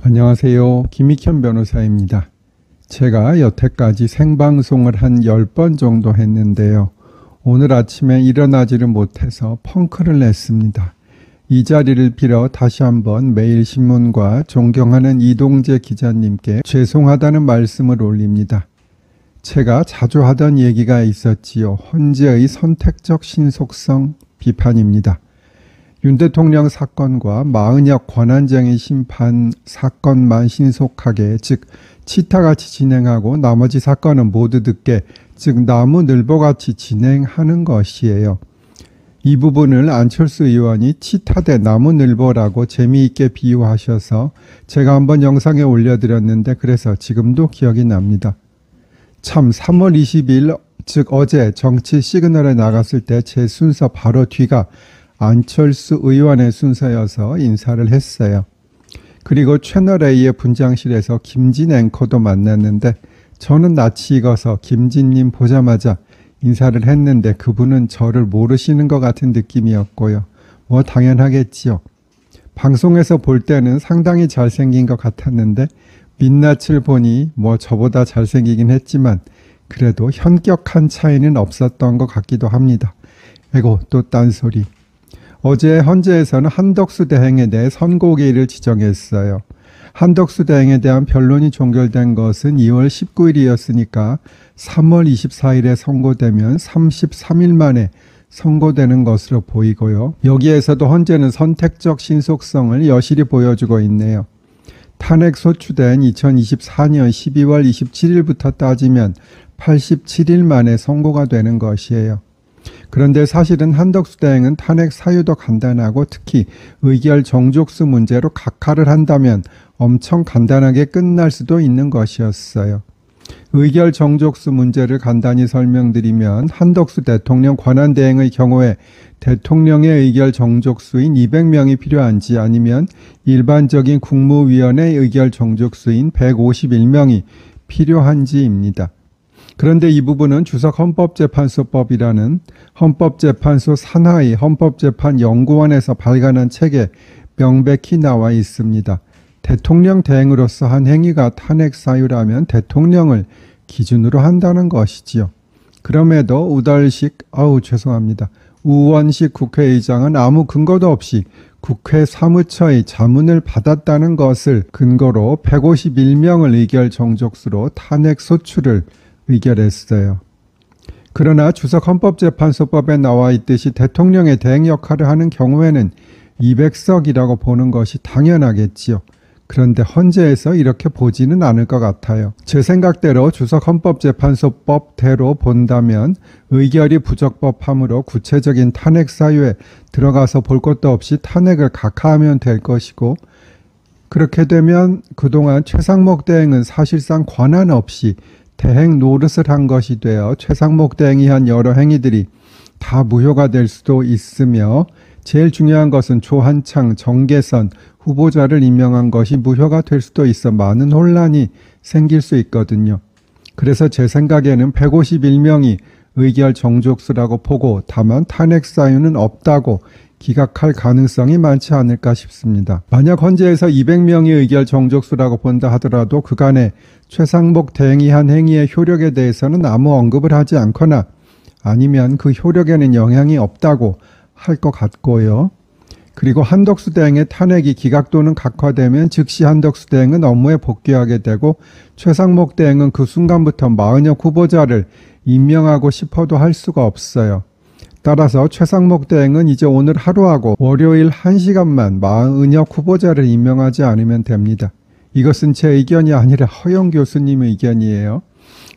안녕하세요. 김익현 변호사입니다. 제가 여태까지 생방송을 한 10번 정도 했는데요. 오늘 아침에 일어나지를 못해서 펑크를 냈습니다. 이 자리를 빌어 다시 한번 매일신문과 존경하는 이동재 기자님께 죄송하다는 말씀을 올립니다. 제가 자주 하던 얘기가 있었지요. 헌재의 선택적 신속성 비판입니다. 윤 대통령 사건과 마은혁 권한쟁의 심판 사건만 신속하게, 즉 치타같이 진행하고 나머지 사건은 모두 늦게, 즉 나무늘보같이 진행하는 것이에요. 이 부분을 안철수 의원이 치타 대 나무늘보라고 재미있게 비유하셔서 제가 한번 영상에 올려드렸는데 그래서 지금도 기억이 납니다. 참 3월 20일 즉 어제 정치 시그널에 나갔을 때 제 순서 바로 뒤가 안철수 의원의 순서여서 인사를 했어요. 그리고 채널A의 분장실에서 김진 앵커도 만났는데 저는 낯이 익어서 김진님 보자마자 인사를 했는데 그분은 저를 모르시는 것 같은 느낌이었고요. 뭐 당연하겠지요. 방송에서 볼 때는 상당히 잘생긴 것 같았는데 민낯을 보니 뭐 저보다 잘생기긴 했지만 그래도 현격한 차이는 없었던 것 같기도 합니다. 에고 또 딴소리. 어제 헌재에서는 한덕수 대행에 대해 선고기일을 지정했어요. 한덕수 대행에 대한 변론이 종결된 것은 2월 19일이었으니까 3월 24일에 선고되면 33일 만에 선고되는 것으로 보이고요. 여기에서도 헌재는 선택적 신속성을 여실히 보여주고 있네요. 탄핵 소추된 2024년 12월 27일부터 따지면 87일 만에 선고가 되는 것이에요. 그런데 사실은 한덕수 대행은 탄핵 사유도 간단하고 특히 의결 정족수 문제로 각하를 한다면 엄청 간단하게 끝날 수도 있는 것이었어요. 의결 정족수 문제를 간단히 설명드리면 한덕수 대통령 권한대행의 경우에 대통령의 의결 정족수인 200명이 필요한지 아니면 일반적인 국무위원회 의결 정족수인 151명이 필요한지입니다. 그런데 이 부분은 주석 헌법재판소법이라는 헌법재판소 산하의 헌법재판연구원에서 발간한 책에 명백히 나와 있습니다. 대통령 대행으로서 한 행위가 탄핵 사유라면 대통령을 기준으로 한다는 것이지요. 그럼에도 우원식 국회의장은 아무 근거도 없이 국회 사무처의 자문을 받았다는 것을 근거로 151명을 의결 정족수로 탄핵 소추를 의결했어요. 그러나 주석 헌법재판소법에 나와 있듯이 대통령의 대행 역할을 하는 경우에는 200석이라고 보는 것이 당연하겠지요. 그런데 헌재에서 이렇게 보지는 않을 것 같아요. 제 생각대로 주석 헌법재판소법대로 본다면 의결이 부적법하므로 구체적인 탄핵 사유에 들어가서 볼 것도 없이 탄핵을 각하하면 될 것이고, 그렇게 되면 그동안 최상목 대행은 사실상 권한 없이 대행 노릇을 한 것이 되어 최상목 대행이 한 여러 행위들이 다 무효가 될 수도 있으며 제일 중요한 것은 조한창, 정계선 후보자를 임명한 것이 무효가 될 수도 있어 많은 혼란이 생길 수 있거든요. 그래서 제 생각에는 151명이 의결 정족수라고 보고 다만 탄핵 사유는 없다고 기각할 가능성이 많지 않을까 싶습니다. 만약 헌재에서 200명이 의결 정족수라고 본다 하더라도 그간에 최상목 대행이 한 행위의 효력에 대해서는 아무 언급을 하지 않거나 아니면 그 효력에는 영향이 없다고 할 것 같고요. 그리고 한덕수 대행의 탄핵이 기각 또는 각하되면 즉시 한덕수 대행은 업무에 복귀하게 되고 최상목 대행은 그 순간부터 마은혁 후보자를 임명하고 싶어도 할 수가 없어요. 따라서 최상목 대행은 이제 오늘 하루하고 월요일 1시간만 마은혁 후보자를 임명하지 않으면 됩니다. 이것은 제 의견이 아니라 허영 교수님의 의견이에요.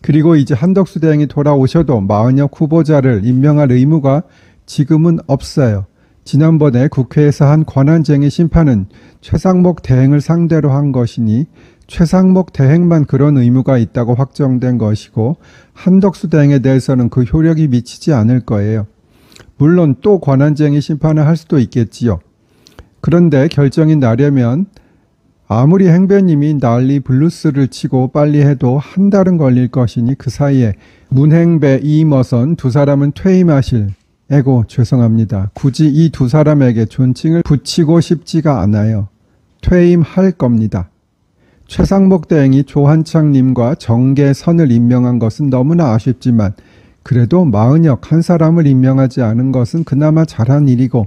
그리고 이제 한덕수 대행이 돌아오셔도 마은혁 후보자를 임명할 의무가 지금은 없어요. 지난번에 국회에서 한 권한쟁의 심판은 최상목 대행을 상대로 한 것이니 최상목 대행만 그런 의무가 있다고 확정된 것이고 한덕수 대행에 대해서는 그 효력이 미치지 않을 거예요. 물론 또 권한쟁의 심판을 할 수도 있겠지요. 그런데 결정이 나려면 아무리 행배님이 난리 블루스를 치고 빨리 해도 한 달은 걸릴 것이니 그 사이에 문행배, 이머선 두 사람은 퇴임하실, 죄송합니다. 굳이 이 두 사람에게 존칭을 붙이고 싶지가 않아요. 퇴임할 겁니다. 최상목 대행이 조한창님과 정계선을 임명한 것은 너무나 아쉽지만 그래도 마은혁 한 사람을 임명하지 않은 것은 그나마 잘한 일이고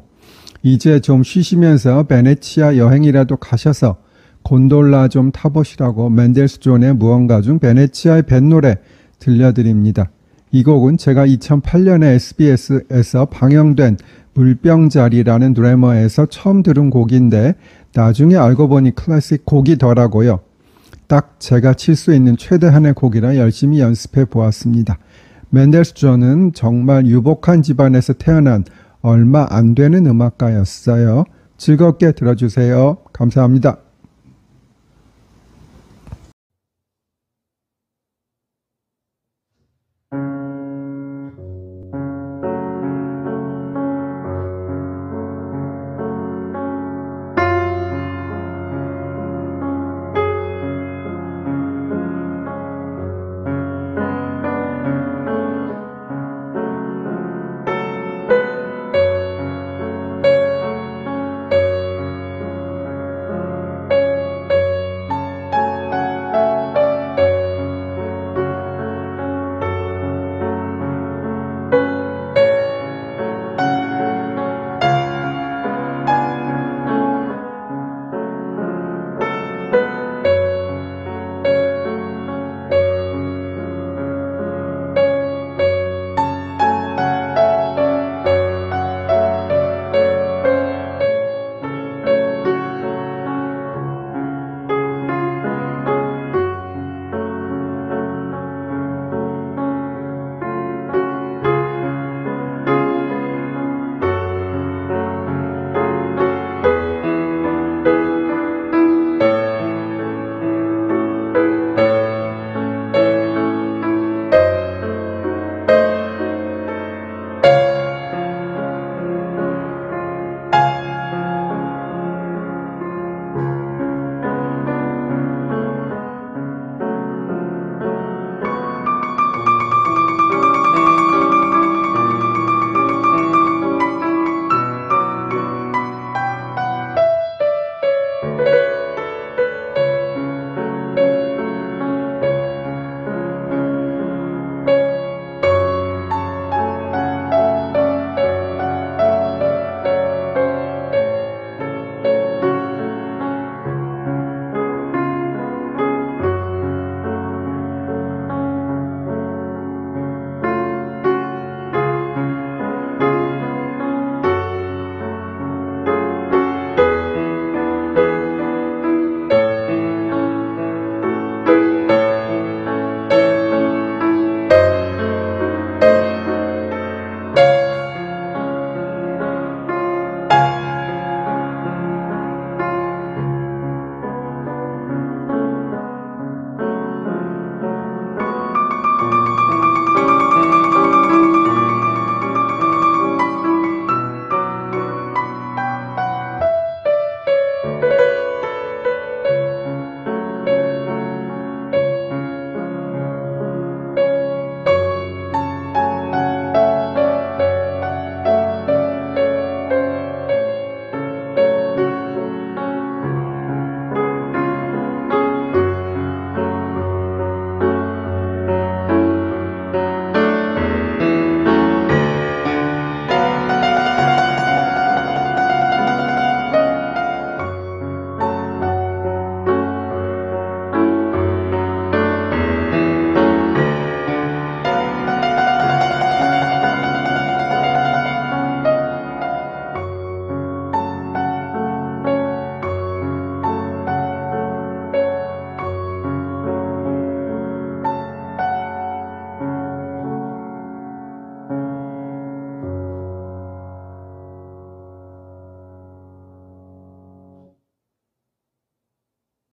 이제 좀 쉬시면서 베네치아 여행이라도 가셔서 곤돌라 좀 타보시라고 맨델스존의 무언가 중 베네치아의 뱃노래 들려드립니다. 이 곡은 제가 2008년에 SBS에서 방영된 물병자리라는 드라마에서 처음 들은 곡인데 나중에 알고 보니 클래식 곡이더라고요. 딱 제가 칠 수 있는 최대한의 곡이라 열심히 연습해 보았습니다. 맨델스존은 정말 유복한 집안에서 태어난 얼마 안 되는 음악가였어요. 즐겁게 들어주세요. 감사합니다.